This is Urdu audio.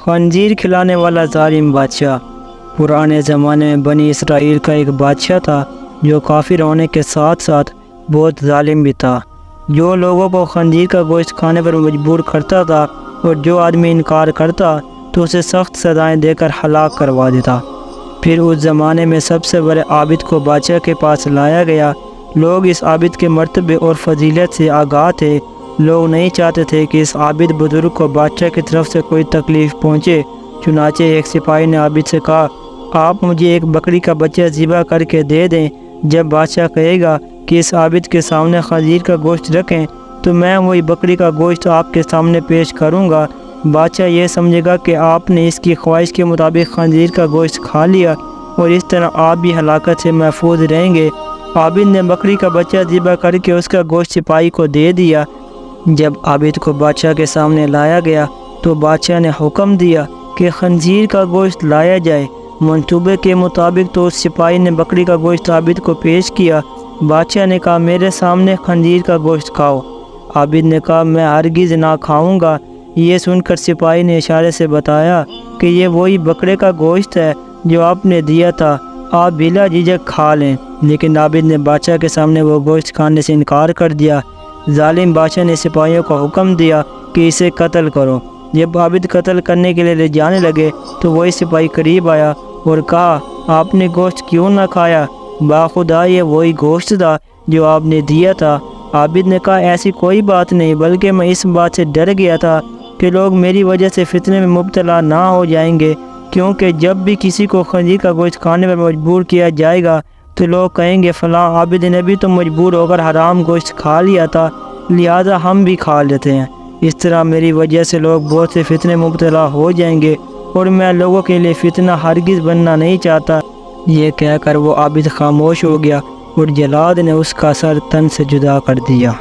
خنزیر کھلانے والا ظالم بادشاہ۔ پرانے زمانے میں بنی اسرائیل کا ایک بادشاہ تھا جو کافر ہونے کے ساتھ ساتھ بہت ظالم بھی تھا، جو لوگوں کو خنزیر کا گوشت کھانے پر مجبور کرتا تھا، اور جو آدمی انکار کرتا تو اسے سخت سزائیں دے کر ہلاک کروا دیتا۔ پھر اس زمانے میں سب سے بڑے عابد کو بادشاہ کے پاس لایا گیا۔ لوگ اس عابد کے مرتبے اور فضیلت سے آگاہ تھے۔ لوگ نہیں چاہتے تھے کہ اس عابد بزرگ کو بادشاہ کی طرف سے کوئی تکلیف پہنچے۔ چنانچہ ایک سپاہی نے عابد سے کہا، آپ مجھے ایک بکری کا بچہ ذبح کر کے دے دیں۔ جب بادشاہ کہے گا کہ اس عابد کے سامنے خنزیر کا گوشت رکھیں تو میں وہی بکری کا گوشت آپ کے سامنے پیش کروں گا۔ بادشاہ یہ سمجھے گا کہ آپ نے اس کی خواہش کے مطابق خنزیر کا گوشت کھا لیا، اور اس طرح آپ بھی ہلاکت سے محفوظ رہیں گے۔ عابد نے بکری کا بچہ ذبح کر کے اس کا گوشت سپاہی کو دے دیا۔ جب عابد کو بادشاہ کے سامنے لایا گیا تو بادشاہ نے حکم دیا کہ خنزیر کا گوشت لایا جائے۔ منصوبے کے مطابق تو اس سپاہی نے بکری کا گوشت عابد کو پیش کیا۔ بادشاہ نے کہا، میرے سامنے خنزیر کا گوشت کھاؤ۔ عابد نے کہا، میں ہرگز نہ کھاؤں گا۔ یہ سن کر سپاہی نے اشارے سے بتایا کہ یہ وہی بکرے کا گوشت ہے جو آپ نے دیا تھا، آپ بلا جھجک کھا لیں۔ لیکن عابد نے بادشاہ کے سامنے وہ گوشت کھانے سے انکار کر دیا۔ ظالم بادشاہ نے سپاہیوں کو حکم دیا کہ اسے قتل کرو۔ جب عابد قتل کرنے کے لیے لے جانے لگے تو وہی سپاہی قریب آیا اور کہا، آپ نے گوشت کیوں نہ کھایا؟ باخدا یہ وہی گوشت تھا جو آپ نے دیا تھا۔ عابد نے کہا، ایسی کوئی بات نہیں، بلکہ میں اس بات سے ڈر گیا تھا کہ لوگ میری وجہ سے فتنے میں مبتلا نہ ہو جائیں گے، کیونکہ جب بھی کسی کو خنزیر کا گوشت کھانے پر مجبور کیا جائے گا تو لوگ کہیں گے فلاں عابد نے بھی تو مجبور ہو کر حرام گوشت کھا لیا تھا، لہذا ہم بھی کھا لیتے ہیں۔ اس طرح میری وجہ سے لوگ بہت سے فتنے مبتلا ہو جائیں گے، اور میں لوگوں کے لیے فتنہ ہرگز بننا نہیں چاہتا۔ یہ کہہ کر وہ عابد خاموش ہو گیا، اور جلاد نے اس کا سر تن سے جدا کر دیا۔